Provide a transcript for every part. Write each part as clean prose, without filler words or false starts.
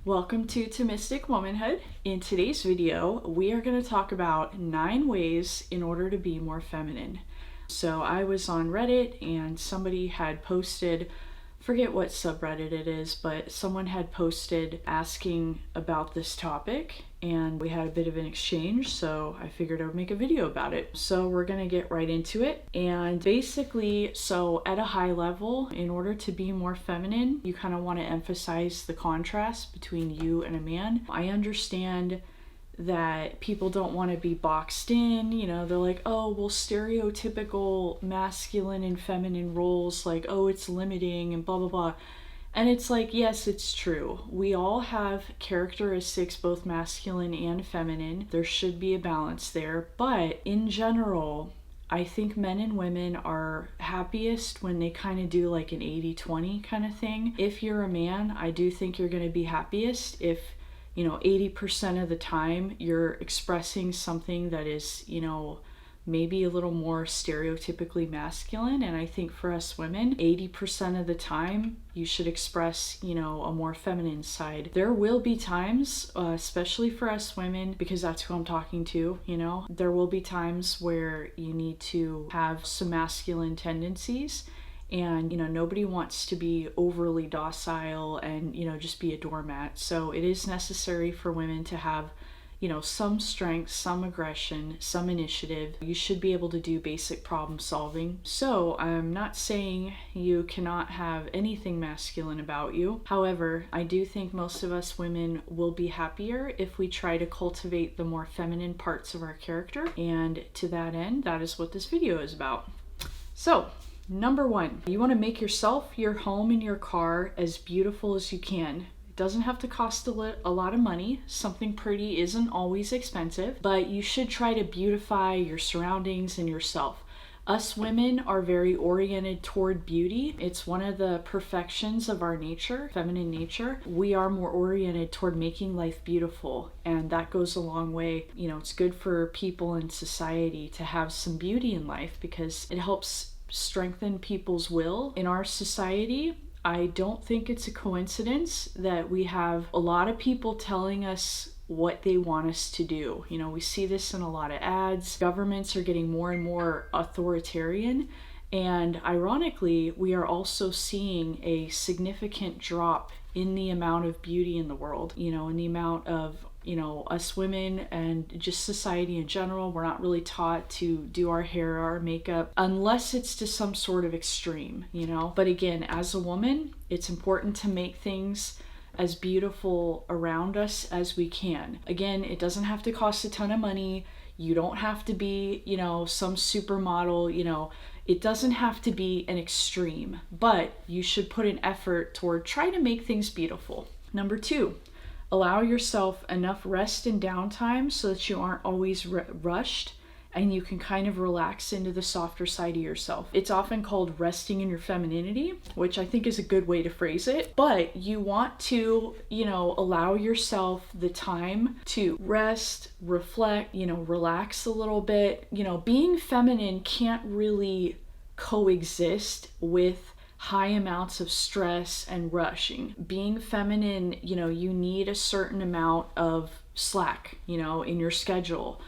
Welcome to Thomistic Womanhood. In today's video, we are going to talk about 9 ways in order to be more feminine. So I was on Reddit and somebody had posted, forget what subreddit it is, but someone had posted asking about this topic and we had a bit of an exchange, so I figured I would make a video about it. So we're going to get right into it. And basically, so at a high level, in order to be more feminine, you kind of want to emphasize the contrast between you and a man. I understand that people don't want to be boxed in, they're like, oh, well, stereotypical masculine and feminine roles, like, oh, it's limiting and blah, blah, blah. And it's like, yes, it's true. We all have characteristics, both masculine and feminine. There should be a balance there. But in general, I think men and women are happiest when they kind of do like an 80-20 kind of thing. If you're a man, I do think you're going to be happiest if 80% of the time you're expressing something that is, maybe a little more stereotypically masculine. And I think for us women, 80% of the time you should express, a more feminine side. There will be times, especially for us women, because that's who I'm talking to, there will be times where you need to have some masculine tendencies. And, nobody wants to be overly docile and, just be a doormat. So it is necessary for women to have, some strength, some aggression, some initiative. You should be able to do basic problem solving. So I'm not saying you cannot have anything masculine about you. However, I do think most of us women will be happier if we try to cultivate the more feminine parts of our character. And to that end, that is what this video is about. So, Number 1, you want to make yourself, your home, and your car as beautiful as you can. It doesn't have to cost a lot of money. Something pretty isn't always expensive, but you should try to beautify your surroundings and yourself. Us women are very oriented toward beauty. It's one of the perfections of our nature, feminine nature. We are more oriented toward making life beautiful, and that goes a long way. It's good for people in society to have some beauty in life because it helps strengthen people's will. In our society, I don't think it's a coincidence that we have a lot of people telling us what they want us to do. We see this in a lot of ads. Governments are getting more and more authoritarian. And ironically, we are also seeing a significant drop in the amount of beauty in the world, in the amount of us women and just society in general. We're not really taught to do our hair, our makeup, unless it's to some sort of extreme, But again, as a woman, it's important to make things as beautiful around us as we can. Again, it doesn't have to cost a ton of money. You don't have to be, some supermodel, it doesn't have to be an extreme, but you should put an effort toward trying to make things beautiful. Number 2, allow yourself enough rest and downtime so that you aren't always rushed and you can kind of relax into the softer side of yourself. It's often called resting in your femininity, which I think is a good way to phrase it. But you want to, allow yourself the time to rest, reflect, relax a little bit. Being feminine can't really coexist with high amounts of stress and rushing. Being feminine, you need a certain amount of slack, in your schedule.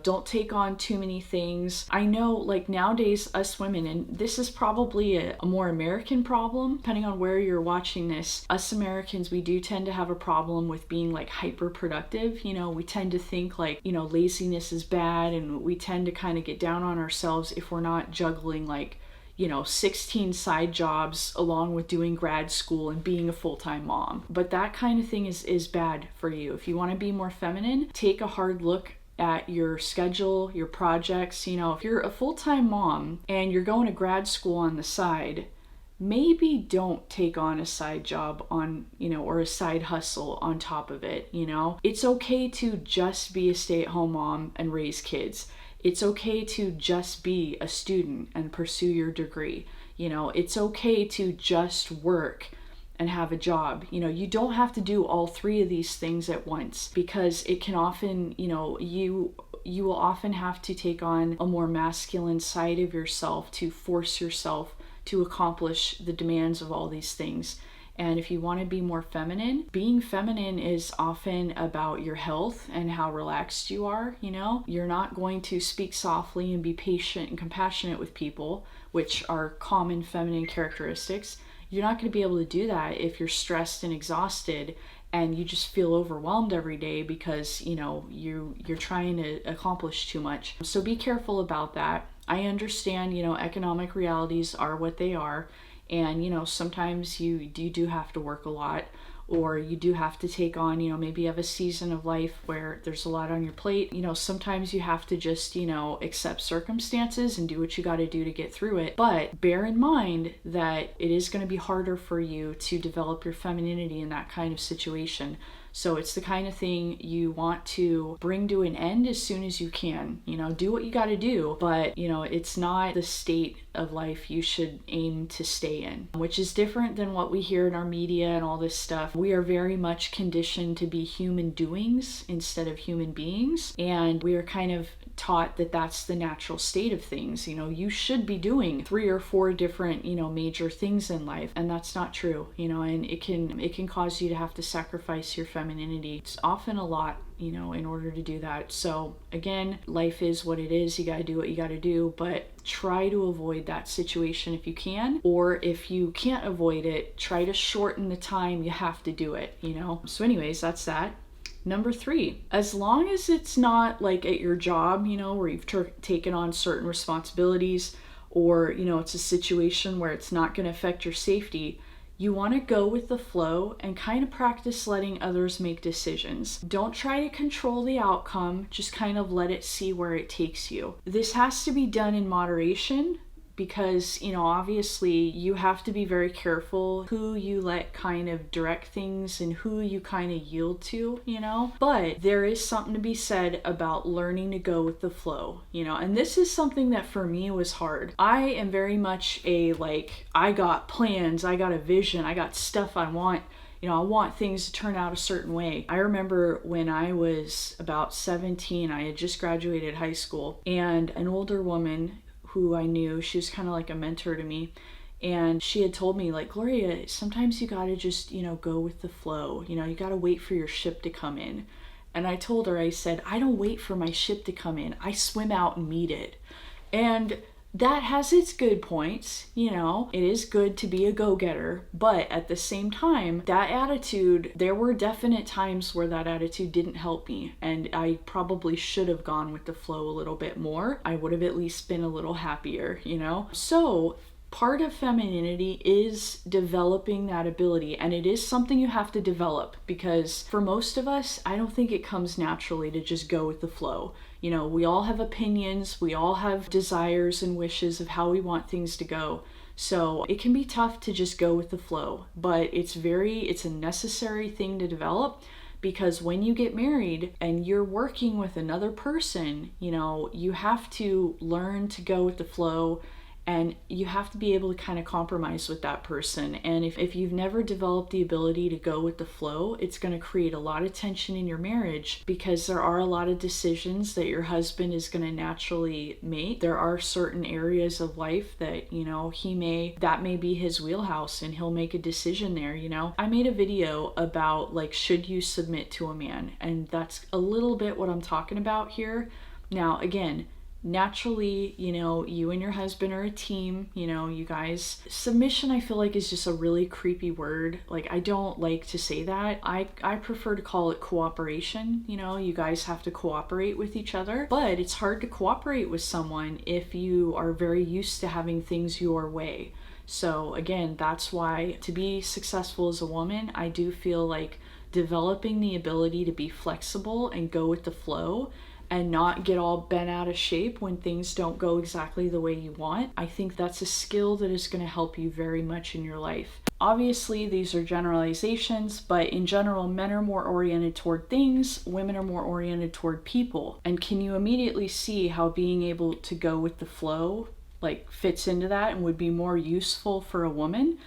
Don't take on too many things. I know, like nowadays, us women, and this is probably a more American problem, depending on where you're watching this, us Americans, we do tend to have a problem with being like hyper productive. We tend to think like, laziness is bad, and we tend to kind of get down on ourselves if we're not juggling like 16 side jobs along with doing grad school and being a full-time mom. But that kind of thing is bad for you. If you want to be more feminine, take a hard look at your schedule, your projects. If you're a full-time mom and you're going to grad school on the side, maybe don't take on a side job on, or a side hustle on top of it. It's okay to just be a stay-at-home mom and raise kids. It's okay to just be a student and pursue your degree. It's okay to just work and have a job. You don't have to do all 3 of these things at once because it can often, you will often have to take on a more masculine side of yourself to force yourself to accomplish the demands of all these things. And if you want to be more feminine, being feminine is often about your health and how relaxed you are, you know? You're not going to speak softly and be patient and compassionate with people, which are common feminine characteristics. You're not going to be able to do that if you're stressed and exhausted and you just feel overwhelmed every day because, you know, you're trying to accomplish too much. So be careful about that. I understand, you know, economic realities are what they are. And, you know, sometimes you do have to work a lot, or you do have to take on, you know, maybe you have a season of life where there's a lot on your plate. You know, sometimes you have to just, you know, accept circumstances and do what you got to do to get through it. But bear in mind that it is going to be harder for you to develop your femininity in that kind of situation. So it's the kind of thing you want to bring to an end as soon as you can. You know, do what you got to do, but, you know, it's not the state of life you should aim to stay in, which is different than what we hear in our media and all this stuff. We are very much conditioned to be human doings instead of human beings, and we are kind of taught that that's the natural state of things. You know, you should be doing 3 or 4 different, you know, major things in life, and that's not true, you know, and it can cause you to have to sacrifice your femininity. It's often a lot, you know, in order to do that. So again, life is what it is. You got to do what you got to do, but try to avoid that situation if you can, or if you can't avoid it, try to shorten the time you have to do it, you know. So anyways, that's that. Number 3, as long as it's not like at your job, you know, where you've taken on certain responsibilities, or, you know, it's a situation where it's not going to affect your safety, you want to go with the flow and kind of practice letting others make decisions. Don't try to control the outcome, just kind of let it see where it takes you. This has to be done in moderation, because, you know, obviously you have to be very careful who you let kind of direct things and who you kind of yield to, you know. But there is something to be said about learning to go with the flow, you know. And this is something that for me was hard. I am very much a, like, I got plans, I got a vision, I got stuff I want. You know, I want things to turn out a certain way. I remember when I was about 17, I had just graduated high school, and an older woman who I knew, she was kind of like a mentor to me, and she had told me, like, Gloria, sometimes you gotta just, you know, go with the flow. You know, you gotta wait for your ship to come in. And I told her, I said, I don't wait for my ship to come in. I swim out and meet it. And that has its good points, you know. It is good to be a go-getter, but at the same time, that attitude, there were definite times where that attitude didn't help me, and I probably should have gone with the flow a little bit more. I would have at least been a little happier, you know. So part of femininity is developing that ability, and it is something you have to develop, because for most of us, I don't think it comes naturally to just go with the flow. You know, we all have opinions, we all have desires and wishes of how we want things to go. So it can be tough to just go with the flow, but it's a necessary thing to develop, because when you get married and you're working with another person, you know, you have to learn to go with the flow, and you have to be able to kind of compromise with that person. And if you've never developed the ability to go with the flow, it's going to create a lot of tension in your marriage, because there are a lot of decisions that your husband is going to naturally make. There are certain areas of life that, you know, that may be his wheelhouse, and he'll make a decision there, you know. I made a video about, like, should you submit to a man? And that's a little bit what I'm talking about here. Now, again, naturally, you know, you and your husband are a team, you know, you guys. Submission, I feel like, is just a really creepy word. Like, I don't like to say that. I prefer to call it cooperation. You know, you guys have to cooperate with each other, but it's hard to cooperate with someone if you are very used to having things your way. So again, that's why, to be successful as a woman, I do feel like developing the ability to be flexible and go with the flow and not get all bent out of shape when things don't go exactly the way you want. I think that's a skill that is going to help you very much in your life. Obviously, these are generalizations, but in general, men are more oriented toward things, women are more oriented toward people. And can you immediately see how being able to go with the flow, like, fits into that and would be more useful for a woman?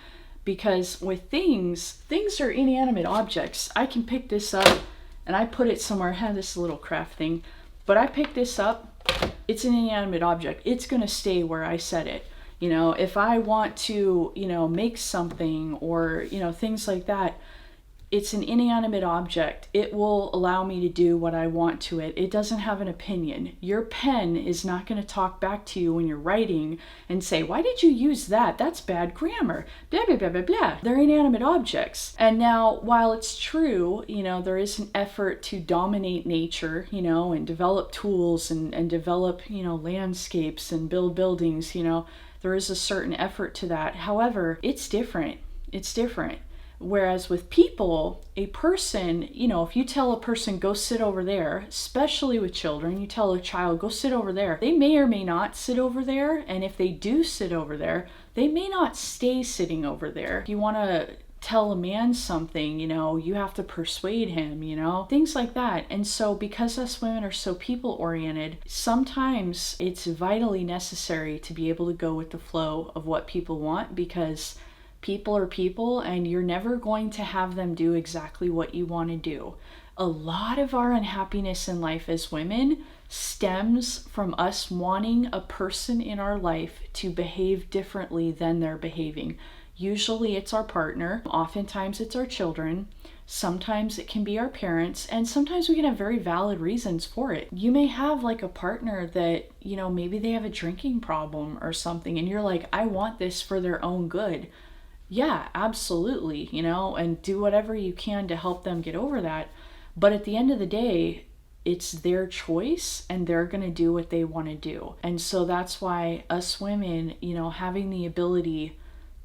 Because with things are inanimate objects. I can pick this up and I put it somewhere. I had this little craft thing, but I pick this up, it's an inanimate object. It's gonna stay where I set it. If I want to, make something or, things like that, it's an inanimate object. It will allow me to do what I want to it. It doesn't have an opinion. Your pen is not going to talk back to you when you're writing and say, why did you use that? That's bad grammar. Blah, blah, blah, blah, blah. They're inanimate objects. And now, while it's true, there is an effort to dominate nature, and develop tools and develop, landscapes and build buildings, there is a certain effort to that. However, it's different. It's different. Whereas with people, a person, if you tell a person, go sit over there, especially with children, you tell a child, go sit over there, they may or may not sit over there. And if they do sit over there, they may not stay sitting over there. If you want to tell a man something, you have to persuade him, things like that. And so because us women are so people oriented, sometimes it's vitally necessary to be able to go with the flow of what people want, because people are people and you're never going to have them do exactly what you want to do. A lot of our unhappiness in life as women stems from us wanting a person in our life to behave differently than they're behaving. Usually it's our partner, oftentimes it's our children, sometimes it can be our parents, and sometimes we can have very valid reasons for it. You may have like a partner that, maybe they have a drinking problem or something, and you're like, I want this for their own good. Yeah, absolutely, and do whatever you can to help them get over that. But at the end of the day, it's their choice and they're going to do what they want to do. And so that's why us women, having the ability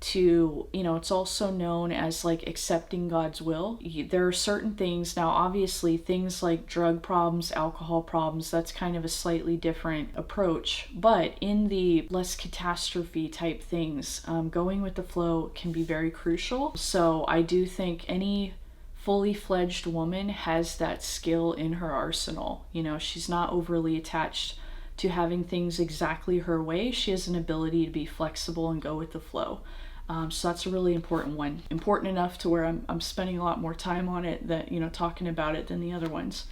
to, it's also known as like accepting God's will. There are certain things, now obviously things like drug problems, alcohol problems, that's kind of a slightly different approach. But in the less catastrophe type things, going with the flow can be very crucial. So I do think any fully fledged woman has that skill in her arsenal. She's not overly attached to having things exactly her way. She has an ability to be flexible and go with the flow. So that's a really important one. Important enough to where I'm spending a lot more time on it, that, talking about it, than the other ones.